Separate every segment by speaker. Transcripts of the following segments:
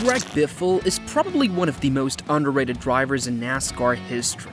Speaker 1: Greg Biffle is probably one of the most underrated drivers in NASCAR history.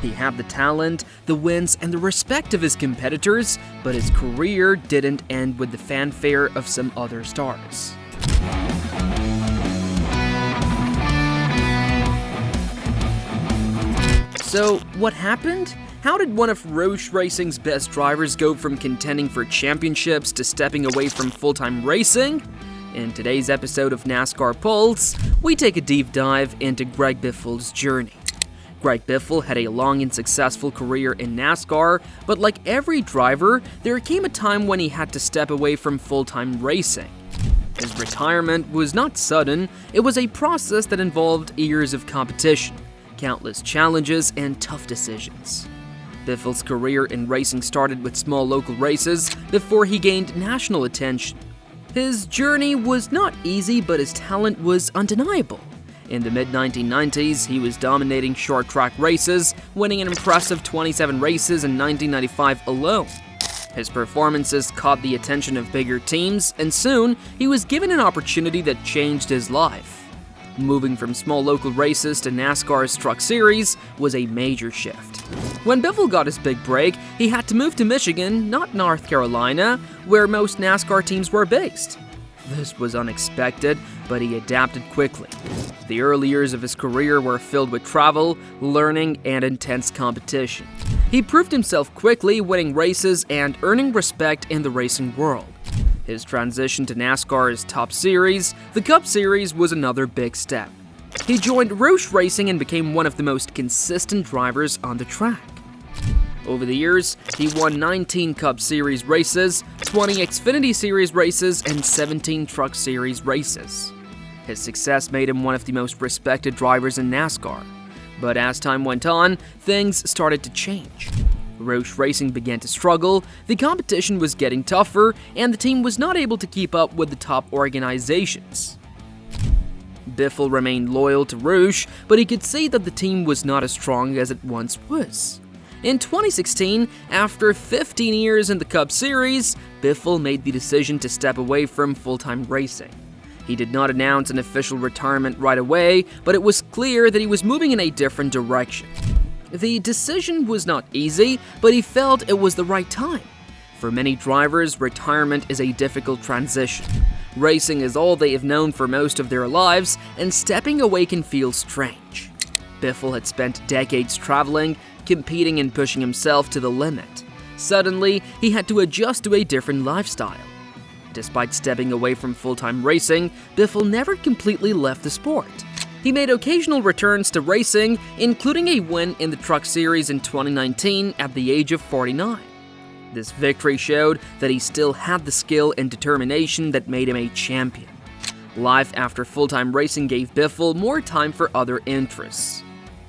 Speaker 1: He had the talent, the wins, and the respect of his competitors, but his career didn't end with the fanfare of some other stars. So, what happened? How did one of Roush Racing's best drivers go from contending for championships to stepping away from full-time racing? In today's episode of NASCAR Pulse, we take a deep dive into Greg Biffle's journey. Greg Biffle had a long and successful career in NASCAR, but like every driver, there came a time when he had to step away from full-time racing. His retirement was not sudden, it was a process that involved years of competition, countless challenges, and tough decisions. Biffle's career in racing started with small local races before he gained national attention. His journey was not easy, but his talent was undeniable. In the mid-1990s, he was dominating short-track races, winning an impressive 27 races in 1995 alone. His performances caught the attention of bigger teams, and soon, he was given an opportunity that changed his life. Moving from small local races to NASCAR's Truck Series was a major shift. When Biffle got his big break, he had to move to Michigan, not North Carolina, where most NASCAR teams were based. This was unexpected, but he adapted quickly. The early years of his career were filled with travel, learning, and intense competition. He proved himself quickly, winning races and earning respect in the racing world. His transition to NASCAR's top series, the Cup Series, was another big step. He joined Roush Racing and became one of the most consistent drivers on the track. Over the years, he won 19 Cup Series races, 20 Xfinity Series races, and 17 Truck Series races. His success made him one of the most respected drivers in NASCAR. But as time went on, things started to change. Roush Racing began to struggle, the competition was getting tougher, and the team was not able to keep up with the top organizations. Biffle remained loyal to Roush, but he could see that the team was not as strong as it once was. In 2016, after 15 years in the Cup Series, Biffle made the decision to step away from full-time racing. He did not announce an official retirement right away, but it was clear that he was moving in a different direction. The decision was not easy, but he felt it was the right time. For many drivers, retirement is a difficult transition. Racing is all they have known for most of their lives, and stepping away can feel strange. Biffle had spent decades traveling, competing, and pushing himself to the limit. Suddenly, he had to adjust to a different lifestyle. Despite stepping away from full-time racing, Biffle never completely left the sport. He made occasional returns to racing, including a win in the Truck Series in 2019 at the age of 49. This victory showed that he still had the skill and determination that made him a champion. Life after full-time racing gave Biffle more time for other interests.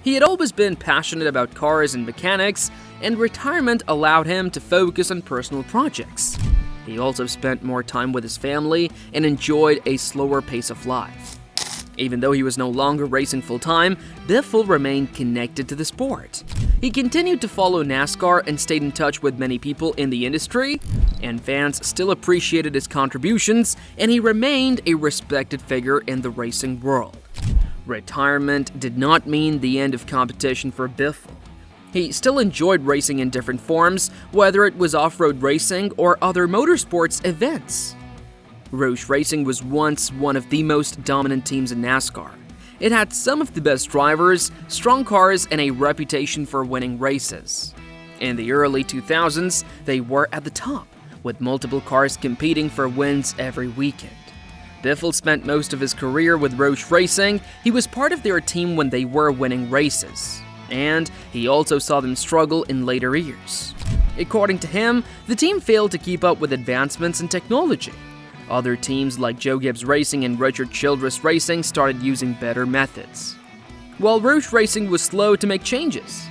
Speaker 1: He had always been passionate about cars and mechanics, and retirement allowed him to focus on personal projects. He also spent more time with his family and enjoyed a slower pace of life. Even though he was no longer racing full-time, Biffle remained connected to the sport. He continued to follow NASCAR and stayed in touch with many people in the industry, and fans still appreciated his contributions, and he remained a respected figure in the racing world. Retirement did not mean the end of competition for Biffle. He still enjoyed racing in different forms, whether it was off-road racing or other motorsports events. Roush Racing was once one of the most dominant teams in NASCAR. It had some of the best drivers, strong cars, and a reputation for winning races. In the early 2000s, they were at the top, with multiple cars competing for wins every weekend. Biffle spent most of his career with Roush Racing. He was part of their team when they were winning races, and he also saw them struggle in later years. According to him, the team failed to keep up with advancements in technology. Other teams like Joe Gibbs Racing and Richard Childress Racing started using better methods, while Roush Racing was slow to make changes.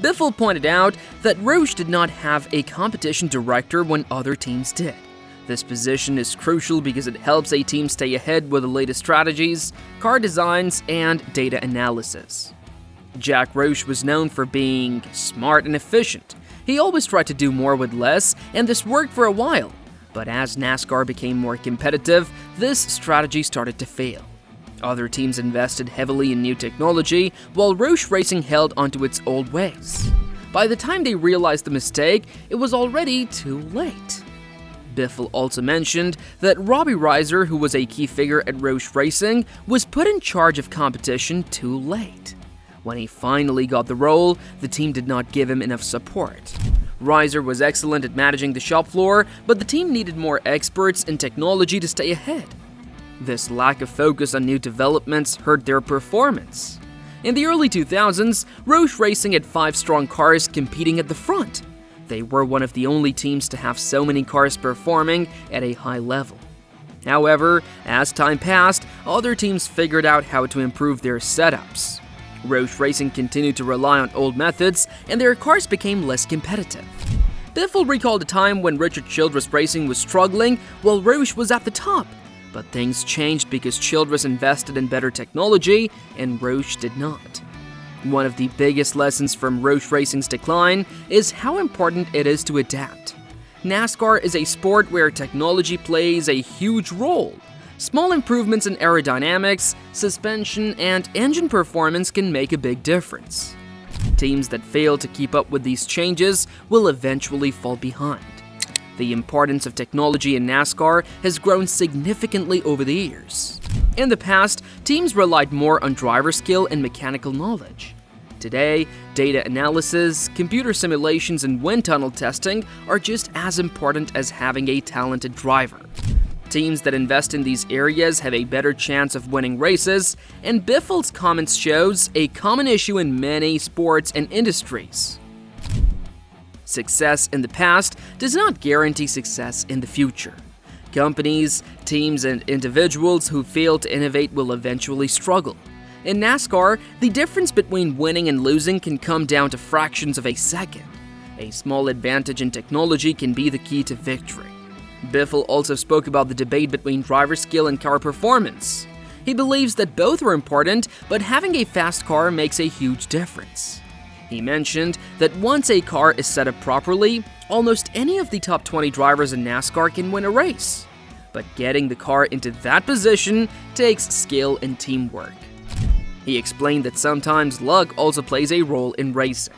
Speaker 1: Biffle pointed out that Roush did not have a competition director when other teams did. This position is crucial because it helps a team stay ahead with the latest strategies, car designs, and data analysis. Jack Roush was known for being smart and efficient. He always tried to do more with less, and this worked for a while. But as NASCAR became more competitive, this strategy started to fail. Other teams invested heavily in new technology, while Roush Racing held onto its old ways. By the time they realized the mistake, it was already too late. Biffle also mentioned that Robbie Reiser, who was a key figure at Roush Racing, was put in charge of competition too late. When he finally got the role, the team did not give him enough support. Reiser was excellent at managing the shop floor, but the team needed more experts in technology to stay ahead. This lack of focus on new developments hurt their performance. In the early 2000s, Roush Racing had 5 strong cars competing at the front. They were one of the only teams to have so many cars performing at a high level. However, as time passed, other teams figured out how to improve their setups. Roush Racing continued to rely on old methods, and their cars became less competitive. Biffle recalled a time when Richard Childress Racing was struggling while Roush was at the top. But things changed because Childress invested in better technology and Roush did not. One of the biggest lessons from Roush Racing's decline is how important it is to adapt. NASCAR is a sport where technology plays a huge role. Small improvements in aerodynamics, suspension, and engine performance can make a big difference. Teams that fail to keep up with these changes will eventually fall behind. The importance of technology in NASCAR has grown significantly over the years. In the past, teams relied more on driver skill and mechanical knowledge. Today, data analysis, computer simulations, and wind tunnel testing are just as important as having a talented driver. Teams that invest in these areas have a better chance of winning races, and Biffle's comments shows a common issue in many sports and industries. Success in the past does not guarantee success in the future. Companies, teams, and individuals who fail to innovate will eventually struggle. In NASCAR, the difference between winning and losing can come down to fractions of a second. A small advantage in technology can be the key to victory. Biffle also spoke about the debate between driver skill and car performance. He believes that both are important, but having a fast car makes a huge difference. He mentioned that once a car is set up properly, almost any of the top 20 drivers in NASCAR can win a race. But getting the car into that position takes skill and teamwork. He explained that sometimes luck also plays a role in racing.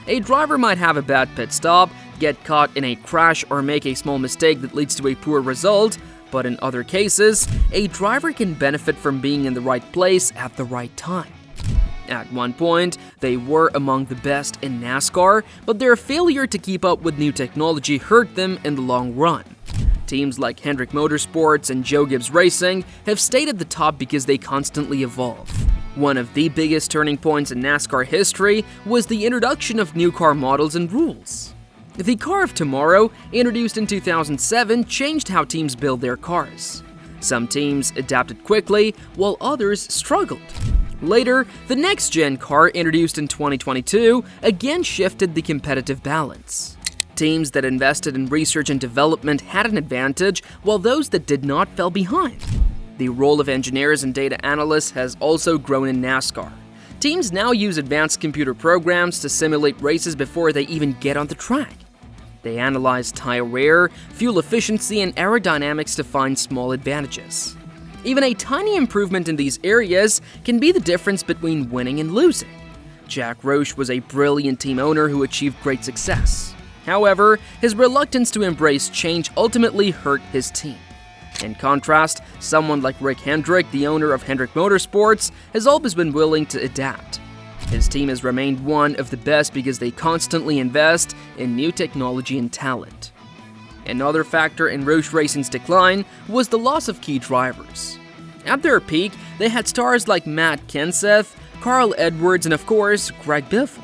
Speaker 1: A driver might have a bad pit stop, get caught in a crash, or make a small mistake that leads to a poor result, but in other cases, a driver can benefit from being in the right place at the right time. At one point, they were among the best in NASCAR, but their failure to keep up with new technology hurt them in the long run. Teams like Hendrick Motorsports and Joe Gibbs Racing have stayed at the top because they constantly evolve. One of the biggest turning points in NASCAR history was the introduction of new car models and rules. The Car of Tomorrow, introduced in 2007, changed how teams build their cars. Some teams adapted quickly, while others struggled. Later, the next-gen car, introduced in 2022, again shifted the competitive balance. Teams that invested in research and development had an advantage, while those that did not fell behind. The role of engineers and data analysts has also grown in NASCAR. Teams now use advanced computer programs to simulate races before they even get on the track. They analyze tire wear, fuel efficiency, and aerodynamics to find small advantages. Even a tiny improvement in these areas can be the difference between winning and losing. Jack Roush was a brilliant team owner who achieved great success. However, his reluctance to embrace change ultimately hurt his team. In contrast, someone like Rick Hendrick, the owner of Hendrick Motorsports, has always been willing to adapt. His team has remained one of the best because they constantly invest in new technology and talent. Another factor in Roush Racing's decline was the loss of key drivers. At their peak, they had stars like Matt Kenseth, Carl Edwards, and of course, Greg Biffle.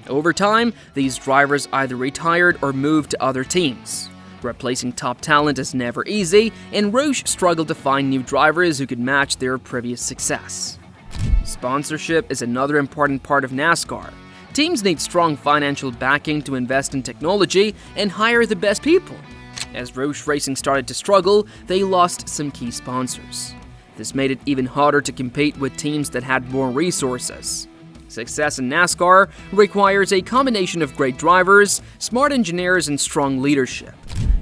Speaker 1: Over time, these drivers either retired or moved to other teams. Replacing top talent is never easy, and Roush struggled to find new drivers who could match their previous success. Sponsorship is another important part of NASCAR. Teams need strong financial backing to invest in technology and hire the best people. As Roush Racing started to struggle, they lost some key sponsors. This made it even harder to compete with teams that had more resources. Success in NASCAR requires a combination of great drivers, smart engineers, and strong leadership.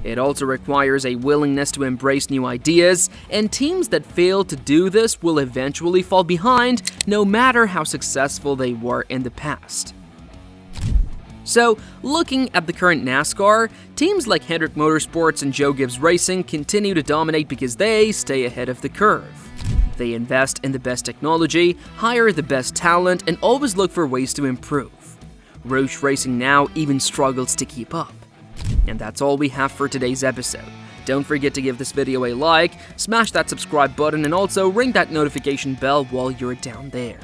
Speaker 1: It also requires a willingness to embrace new ideas, and teams that fail to do this will eventually fall behind, no matter how successful they were in the past. So, looking at the current NASCAR, teams like Hendrick Motorsports and Joe Gibbs Racing continue to dominate because they stay ahead of the curve. They invest in the best technology, hire the best talent, and always look for ways to improve. Roush Racing now even struggles to keep up. And that's all we have for today's episode. Don't forget to give this video a like, smash that subscribe button, and also ring that notification bell while you're down there.